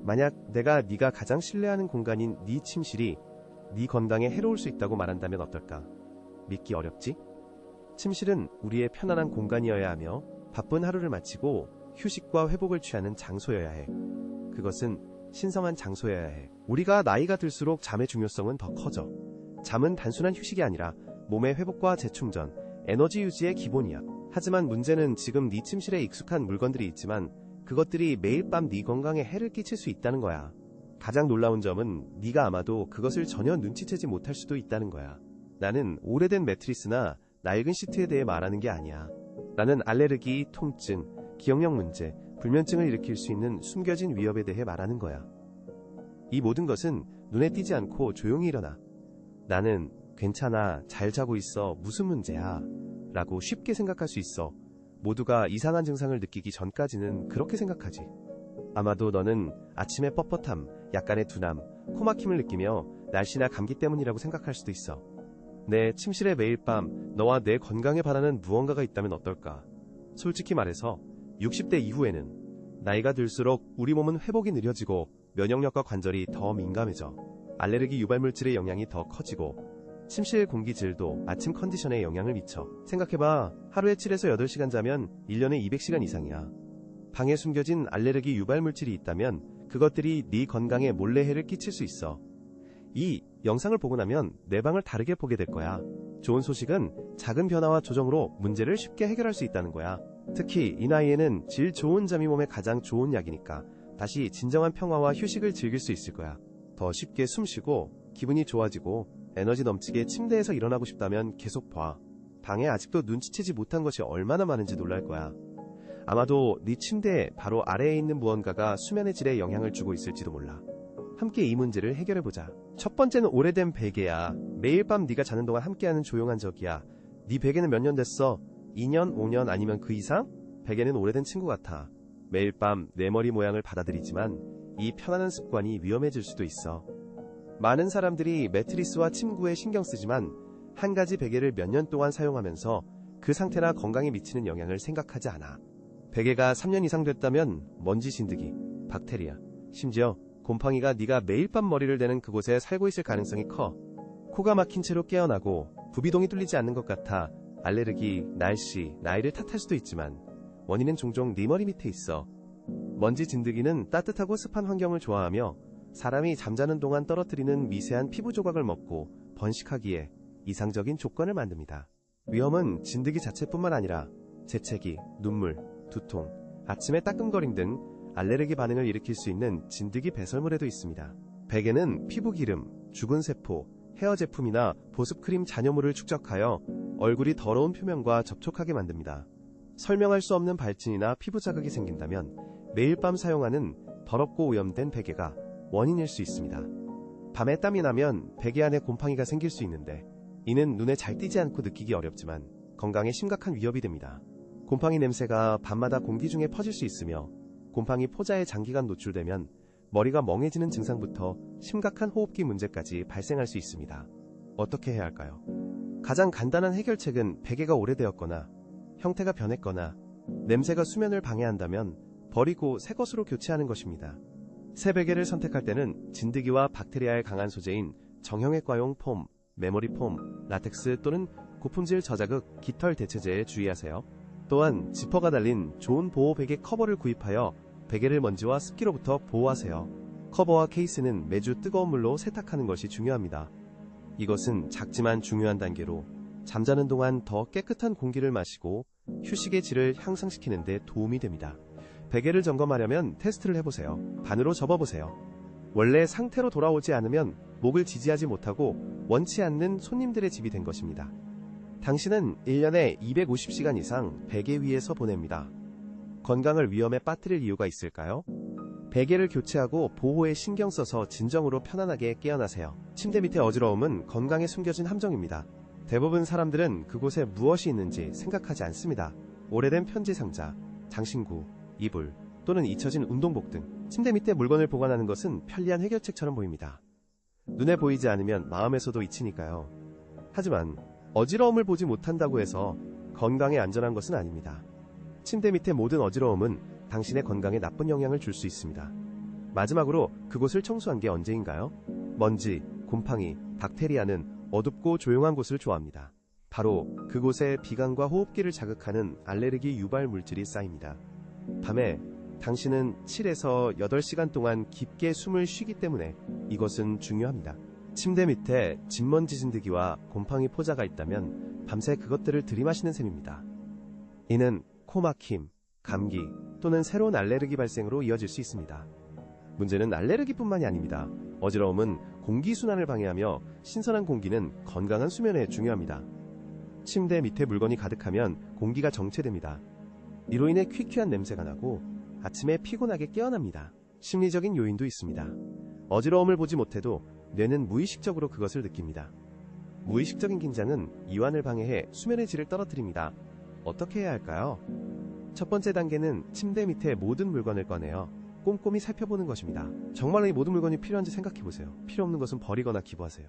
만약 내가 네가 가장 신뢰하는 공간인 네 침실이 네 건강에 해로울 수 있다고 말한다면 어떨까? 믿기 어렵지? 침실은 우리의 편안한 공간이어야 하며 바쁜 하루를 마치고 휴식과 회복을 취하는 장소여야 해. 그것은 신성한 장소여야 해. 우리가 나이가 들수록 잠의 중요성은 더 커져. 잠은 단순한 휴식이 아니라 몸의 회복과 재충전, 에너지 유지의 기본이야. 하지만 문제는 지금 네 침실에 익숙한 물건들이 있지만 그것들이 매일 밤 네 건강에 해를 끼칠 수 있다는 거야. 가장 놀라운 점은 네가 아마도 그것을 전혀 눈치채지 못할 수도 있다는 거야. 나는 오래된 매트리스나 낡은 시트에 대해 말하는 게 아니야. 나는 알레르기, 통증, 기억력 문제, 불면증을 일으킬 수 있는 숨겨진 위협에 대해 말하는 거야. 이 모든 것은 눈에 띄지 않고 조용히 일어나. 나는 괜찮아, 잘 자고 있어, 무슨 문제야? 라고 쉽게 생각할 수 있어. 모두가 이상한 증상을 느끼기 전까지는 그렇게 생각하지. 아마도 너는 아침의 뻣뻣함, 약간의 둔함, 코막힘을 느끼며 날씨나 감기 때문이라고 생각할 수도 있어. 내 침실에 매일 밤 너와 내 건강에 바라는 무언가가 있다면 어떨까? 솔직히 말해서 60대 이후에는 나이가 들수록 우리 몸은 회복이 느려지고 면역력과 관절이 더 민감해져. 알레르기 유발물질의 영향이 더 커지고 침실 공기질도 아침 컨디션에 영향을 미쳐. 생각해봐. 하루에 7에서 8시간 자면 1년에 200시간 이상이야. 방에 숨겨진 알레르기 유발물질이 있다면 그것들이 네 건강에 몰래 해를 끼칠 수 있어. 이 영상을 보고 나면 내 방을 다르게 보게 될 거야. 좋은 소식은 작은 변화와 조정으로 문제를 쉽게 해결할 수 있다는 거야. 특히 이 나이에는 질 좋은 잠이 몸에 가장 좋은 약이니까 다시 진정한 평화와 휴식을 즐길 수 있을 거야. 더 쉽게 숨 쉬고 기분이 좋아지고 에너지 넘치게 침대에서 일어나고 싶다면 계속 봐. 방에 아직도 눈치채지 못한 것이 얼마나 많은지 놀랄 거야. 아마도 네 침대 바로 아래에 있는 무언가가 수면의 질에 영향을 주고 있을지도 몰라. 함께 이 문제를 해결해보자. 첫 번째는 오래된 베개야. 매일 밤 네가 자는 동안 함께하는 조용한 적이야. 네 베개는 몇 년 됐어? 2년, 5년 아니면 그 이상? 베개는 오래된 친구 같아. 매일 밤 내 머리 모양을 받아들이지만 이 편안한 습관이 위험해질 수도 있어. 많은 사람들이 매트리스와 침구에 신경 쓰지만 한 가지 베개를 몇 년 동안 사용하면서 그 상태나 건강에 미치는 영향을 생각하지 않아. 베개가 3년 이상 됐다면 먼지 진드기, 박테리아, 심지어 곰팡이가 네가 매일 밤 머리를 대는 그곳에 살고 있을 가능성이 커. 코가 막힌 채로 깨어나고 부비동이 뚫리지 않는 것 같아. 알레르기, 날씨, 나이를 탓할 수도 있지만 원인은 종종 네 머리 밑에 있어. 먼지 진드기는 따뜻하고 습한 환경을 좋아하며 사람이 잠자는 동안 떨어뜨리는 미세한 피부 조각을 먹고 번식하기에 이상적인 조건을 만듭니다. 위험은 진드기 자체뿐만 아니라 재채기, 눈물, 두통, 아침에 따끔거림 등 알레르기 반응을 일으킬 수 있는 진드기 배설물에도 있습니다. 베개는 피부 기름, 죽은 세포, 헤어 제품이나 보습크림 잔여물을 축적하여 얼굴이 더러운 표면과 접촉하게 만듭니다. 설명할 수 없는 발진이나 피부 자극이 생긴다면 매일 밤 사용하는 더럽고 오염된 베개가 원인일 수 있습니다. 밤에 땀이 나면 베개 안에 곰팡이가 생길 수 있는데 이는 눈에 잘 띄지 않고 느끼기 어렵지만 건강에 심각한 위협이 됩니다. 곰팡이 냄새가 밤마다 공기 중에 퍼질 수 있으며 곰팡이 포자에 장기간 노출되면 머리가 멍해지는 증상부터 심각한 호흡기 문제까지 발생할 수 있습니다. 어떻게 해야 할까요? 가장 간단한 해결책은 베개가 오래되었거나 형태가 변했거나 냄새가 수면을 방해한다면 버리고 새 것으로 교체하는 것입니다. 새 베개를 선택할 때는 진드기와 박테리아에 강한 소재인 정형외과용 폼, 메모리 폼, 라텍스 또는 고품질 저자극, 깃털 대체제에 주의하세요. 또한 지퍼가 달린 좋은 보호 베개 커버를 구입하여 베개를 먼지와 습기로부터 보호하세요. 커버와 케이스는 매주 뜨거운 물로 세탁하는 것이 중요합니다. 이것은 작지만 중요한 단계로 잠자는 동안 더 깨끗한 공기를 마시고 휴식의 질을 향상시키는 데 도움이 됩니다. 베개를 점검하려면 테스트를 해보세요. 반으로 접어보세요. 원래 상태로 돌아오지 않으면 목을 지지하지 못하고 원치 않는 손님들의 집이 된 것입니다. 당신은 1년에 250시간 이상 베개 위에서 보냅니다. 건강을 위험에 빠뜨릴 이유가 있을까요? 베개를 교체하고 보호에 신경 써서 진정으로 편안하게 깨어나세요. 침대 밑의 어지러움은 건강에 숨겨진 함정입니다. 대부분 사람들은 그곳에 무엇이 있는지 생각하지 않습니다. 오래된 편지 상자, 장신구, 이불 또는 잊혀진 운동복 등 침대 밑에 물건을 보관하는 것은 편리한 해결책처럼 보입니다. 눈에 보이지 않으면 마음에서도 잊히니까요. 하지만 어지러움을 보지 못한다고 해서 건강에 안전한 것은 아닙니다. 침대 밑의 모든 어지러움은 당신의 건강에 나쁜 영향을 줄 수 있습니다. 마지막으로 그곳을 청소한 게 언제인가요? 먼지, 곰팡이, 박테리아는 어둡고 조용한 곳을 좋아합니다. 바로 그곳에 비강과 호흡기를 자극하는 알레르기 유발 물질이 쌓입니다. 밤에 당신은 7에서 8시간 동안 깊게 숨을 쉬기 때문에 이것은 중요합니다. 침대 밑에 진먼지 진드기와 곰팡이 포자가 있다면 밤새 그것들을 들이마시는 셈입니다. 이는 코막힘, 감기 또는 새로운 알레르기 발생으로 이어질 수 있습니다. 문제는 알레르기뿐만이 아닙니다. 어지러움은 공기순환을 방해하며 신선한 공기는 건강한 수면에 중요합니다. 침대 밑에 물건이 가득하면 공기가 정체됩니다. 이로 인해 퀴퀴한 냄새가 나고 아침에 피곤하게 깨어납니다. 심리적인 요인도 있습니다. 어지러움을 보지 못해도 뇌는 무의식적으로 그것을 느낍니다. 무의식적인 긴장은 이완을 방해해 수면의 질을 떨어뜨립니다. 어떻게 해야 할까요? 첫 번째 단계는 침대 밑에 모든 물건을 꺼내어 꼼꼼히 살펴보는 것입니다. 정말로 이 모든 물건이 필요한지 생각해보세요. 필요 없는 것은 버리거나 기부하세요.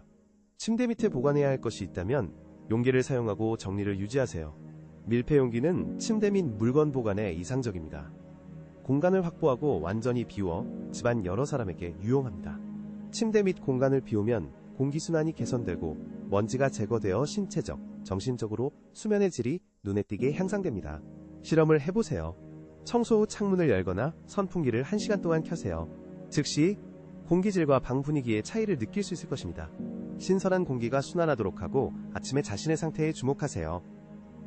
침대 밑에 보관해야 할 것이 있다면 용기를 사용하고 정리를 유지하세요. 밀폐 용기는 침대 및 물건 보관에 이상적입니다. 공간을 확보하고 완전히 비워 집안 여러 사람에게 유용합니다. 침대 및 공간을 비우면 공기순환이 개선되고 먼지가 제거되어 신체적, 정신적으로 수면의 질이 눈에 띄게 향상됩니다. 실험을 해보세요. 청소 후 창문을 열거나 선풍기를 1시간 동안 켜세요. 즉시 공기질과 방 분위기의 차이를 느낄 수 있을 것입니다. 신선한 공기가 순환하도록 하고 아침에 자신의 상태에 주목하세요.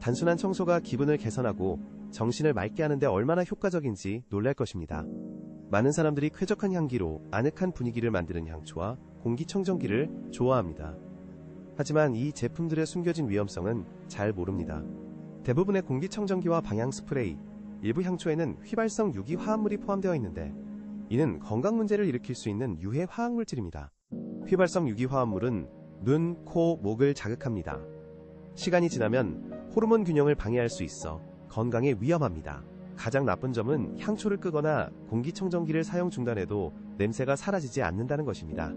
단순한 청소가 기분을 개선하고 정신을 맑게 하는데 얼마나 효과적인지 놀랄 것입니다. 많은 사람들이 쾌적한 향기로 아늑한 분위기를 만드는 향초와 공기청정기를 좋아합니다. 하지만 이 제품들의 숨겨진 위험성은 잘 모릅니다. 대부분의 공기청정기와 방향 스프레이, 일부 향초에는 휘발성 유기 화합물이 포함되어 있는데 이는 건강 문제를 일으킬 수 있는 유해 화학물질입니다. 휘발성 유기 화합물은 눈, 코, 목을 자극합니다. 시간이 지나면 호르몬 균형을 방해할 수 있어 건강에 위험합니다. 가장 나쁜 점은 향초를 끄거나 공기청정기를 사용 중단해도 냄새가 사라지지 않는다는 것입니다.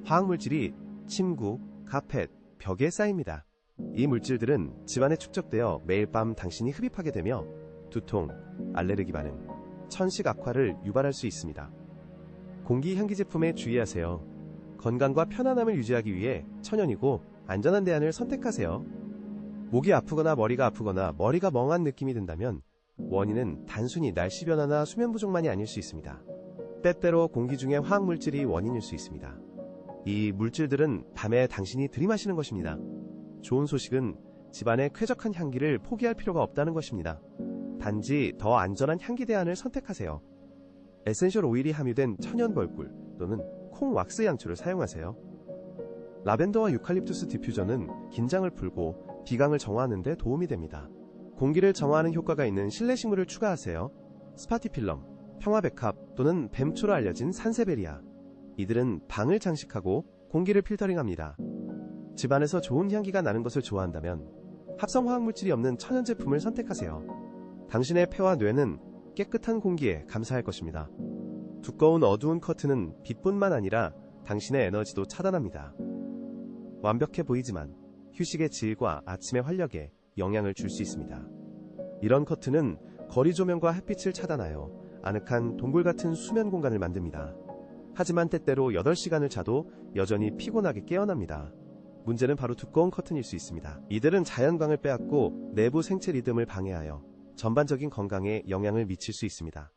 화학물질이 침구, 카펫, 벽에 쌓입니다. 이 물질들은 집안에 축적되어 매일 밤 당신이 흡입하게 되며 두통, 알레르기 반응, 천식 악화를 유발할 수 있습니다. 공기 향기 제품에 주의하세요. 건강과 편안함을 유지하기 위해 천연이고 안전한 대안을 선택하세요. 목이 아프거나 머리가 멍한 느낌이 든다면 원인은 단순히 날씨 변화나 수면 부족만이 아닐 수 있습니다. 때때로 공기 중에 화학물질이 원인일 수 있습니다. 이 물질들은 밤에 당신이 들이마시는 것입니다. 좋은 소식은 집안의 쾌적한 향기를 포기할 필요가 없다는 것입니다. 단지 더 안전한 향기 대안을 선택하세요. 에센셜 오일이 함유된 천연 벌꿀 또는 콩 왁스 향초를 사용하세요. 라벤더와 유칼립투스 디퓨저는 긴장을 풀고 비강을 정화하는 데 도움이 됩니다. 공기를 정화하는 효과가 있는 실내 식물을 추가하세요. 스파티필럼, 평화백합 또는 뱀초로 알려진 산세베리아. 이들은 방을 장식하고 공기를 필터링합니다. 집안에서 좋은 향기가 나는 것을 좋아한다면 합성 화학물질이 없는 천연 제품을 선택하세요. 당신의 폐와 뇌는 깨끗한 공기에 감사할 것입니다. 두꺼운 어두운 커튼은 빛뿐만 아니라 당신의 에너지도 차단합니다. 완벽해 보이지만 휴식의 질과 아침의 활력에 영향을 줄 수 있습니다. 이런 커튼은 거리 조명과 햇빛을 차단하여 아늑한 동굴 같은 수면 공간을 만듭니다. 하지만 때때로 8시간을 자도 여전히 피곤하게 깨어납니다. 문제는 바로 두꺼운 커튼일 수 있습니다. 이들은 자연광을 빼앗고 내부 생체 리듬을 방해하여 전반적인 건강에 영향을 미칠 수 있습니다.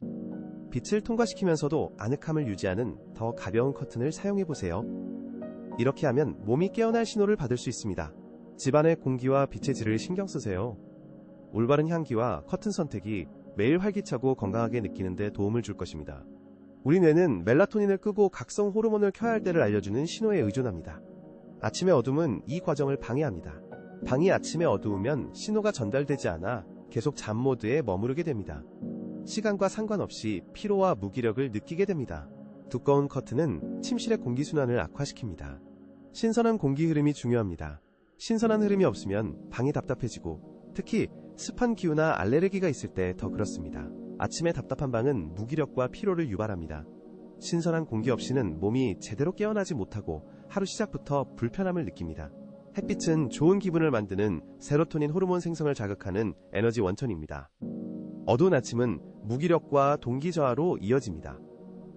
빛을 통과시키면서도 아늑함을 유지하는 더 가벼운 커튼을 사용해보세요. 이렇게 하면 몸이 깨어날 신호를 받을 수 있습니다. 집안의 공기와 빛의 질을 신경 쓰세요. 올바른 향기와 커튼 선택이 매일 활기차고 건강하게 느끼는 데 도움을 줄 것입니다. 우리 뇌는 멜라토닌을 끄고 각성 호르몬을 켜야 할 때를 알려주는 신호에 의존합니다. 아침의 어둠은 이 과정을 방해합니다. 방이 아침에 어두우면 신호가 전달되지 않아 계속 잠 모드에 머무르게 됩니다. 시간과 상관없이 피로와 무기력을 느끼게 됩니다. 두꺼운 커튼은 침실의 공기순환을 악화시킵니다. 신선한 공기 흐름이 중요합니다. 신선한 흐름이 없으면 방이 답답해지고 특히 습한 기후나 알레르기가 있을 때 더 그렇습니다. 아침에 답답한 방은 무기력과 피로를 유발합니다. 신선한 공기 없이는 몸이 제대로 깨어나지 못하고 하루 시작부터 불편함을 느낍니다. 햇빛은 좋은 기분을 만드는 세로토닌 호르몬 생성을 자극하는 에너지 원천입니다. 어두운 아침은 무기력과 동기 저하로 이어집니다.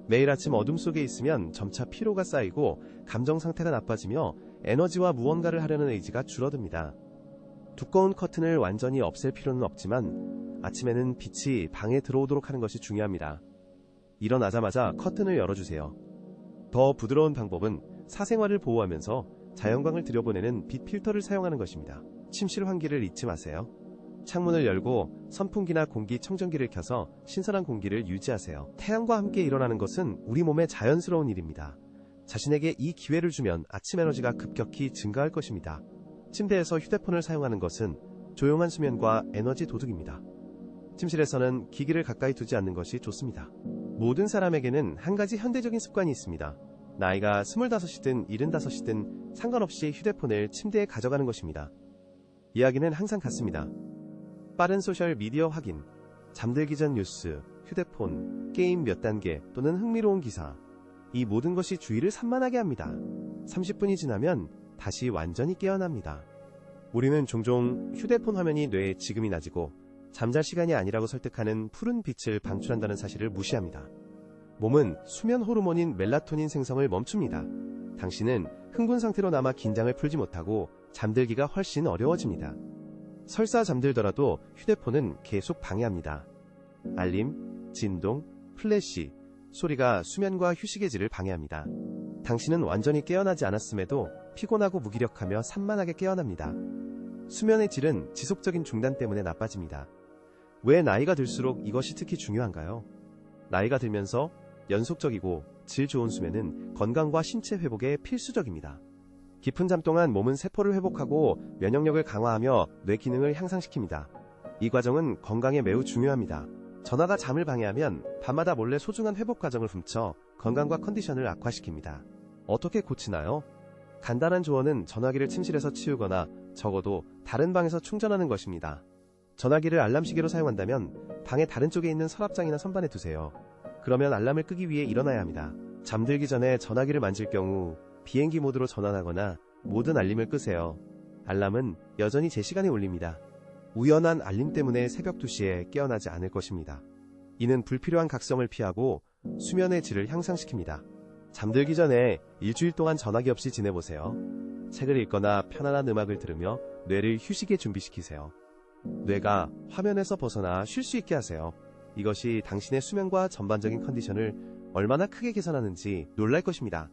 매일 아침 어둠 속에 있으면 점차 피로가 쌓이고 감정 상태가 나빠지며 에너지와 무언가를 하려는 의지가 줄어듭니다. 두꺼운 커튼을 완전히 없앨 필요는 없지만 아침에는 빛이 방에 들어오도록 하는 것이 중요합니다. 일어나자마자 커튼을 열어주세요. 더 부드러운 방법은 사생활을 보호하면서 자연광을 들여보내는 빛 필터를 사용하는 것입니다. 침실 환기를 잊지 마세요. 창문을 열고 선풍기나 공기청정기를 켜서 신선한 공기를 유지하세요. 태양과 함께 일어나는 것은 우리 몸의 자연스러운 일입니다. 자신에게 이 기회를 주면 아침 에너지가 급격히 증가할 것입니다. 침대에서 휴대폰을 사용하는 것은 조용한 수면과 에너지 도둑입니다. 침실에서는 기기를 가까이 두지 않는 것이 좋습니다. 모든 사람에게는 한 가지 현대적인 습관이 있습니다. 나이가 25이든 75이든 상관없이 휴대폰을 침대에 가져가는 것입니다. 이야기는 항상 같습니다. 빠른 소셜 미디어 확인, 잠들기 전 뉴스, 휴대폰, 게임 몇 단계 또는 흥미로운 기사. 이 모든 것이 주의를 산만하게 합니다. 30분이 지나면 다시 완전히 깨어납니다. 우리는 종종 휴대폰 화면이 뇌에 지금이 낮이고 잠잘 시간이 아니라고 설득하는 푸른 빛을 방출한다는 사실을 무시합니다. 몸은 수면 호르몬인 멜라토닌 생성을 멈춥니다. 당신은 흥분 상태로 남아 긴장을 풀지 못하고 잠들기가 훨씬 어려워집니다. 설사 잠들더라도 휴대폰은 계속 방해합니다. 알림, 진동, 플래시, 소리가 수면과 휴식의 질을 방해합니다. 당신은 완전히 깨어나지 않았음에도 피곤하고 무기력하며 산만하게 깨어납니다. 수면의 질은 지속적인 중단 때문에 나빠집니다. 왜 나이가 들수록 이것이 특히 중요한가요? 나이가 들면서 연속적이고 질 좋은 수면은 건강과 신체 회복에 필수적입니다. 깊은 잠 동안 몸은 세포를 회복하고 면역력을 강화하며 뇌 기능을 향상시킵니다. 이 과정은 건강에 매우 중요합니다. 전화가 잠을 방해하면 밤마다 몰래 소중한 회복 과정을 훔쳐 건강과 컨디션을 악화시킵니다. 어떻게 고치나요? 간단한 조언은 전화기를 침실에서 치우거나 적어도 다른 방에서 충전하는 것입니다. 전화기를 알람 시계로 사용한다면 방의 다른 쪽에 있는 서랍장이나 선반에 두세요. 그러면 알람을 끄기 위해 일어나야 합니다. 잠들기 전에 전화기를 만질 경우 비행기 모드로 전환하거나 모든 알림을 끄세요. 알람은 여전히 제 시간에 울립니다. 우연한 알림 때문에 새벽 2시에 깨어나지 않을 것입니다. 이는 불필요한 각성을 피하고 수면의 질을 향상시킵니다. 잠들기 전에 일주일 동안 전화기 없이 지내보세요. 책을 읽거나 편안한 음악을 들으며 뇌를 휴식에 준비시키세요. 뇌가 화면에서 벗어나 쉴 수 있게 하세요. 이것이 당신의 수면과 전반적인 컨디션을 얼마나 크게 개선하는지 놀랄 것입니다.